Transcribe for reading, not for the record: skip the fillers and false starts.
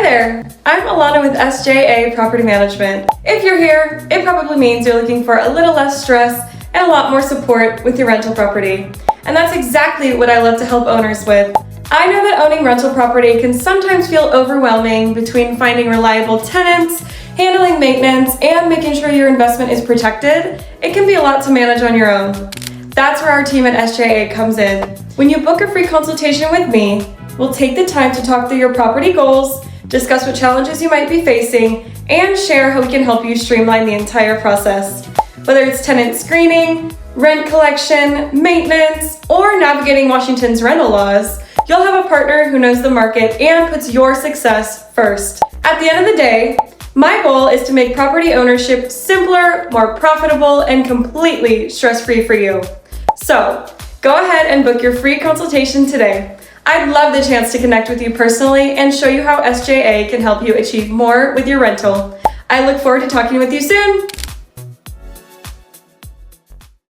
there, I'm Alanna with SJA Property Management. If you're here, it probably means you're looking for a little less stress and a lot more support with your rental property. And that's exactly what I love to help owners with. I know that owning rental property can sometimes feel overwhelming between finding reliable tenants, handling maintenance, and making sure your investment is protected. It can be a lot to manage on your own. That's where our team at SJA comes in. When you book a free consultation with me, we'll take the time to talk through your property goals, discuss what challenges you might be facing, and share how we can help you streamline the entire process. Whether it's tenant screening, rent collection, maintenance, or navigating Washington's rental laws, you'll have a partner who knows the market and puts your success first. At the end of the day, my goal is to make property ownership simpler, more profitable, and completely stress-free for you. So, go ahead and book your free consultation today. I'd love the chance to connect with you personally and show you how SJA can help you achieve more with your rental. I look forward to talking with you soon.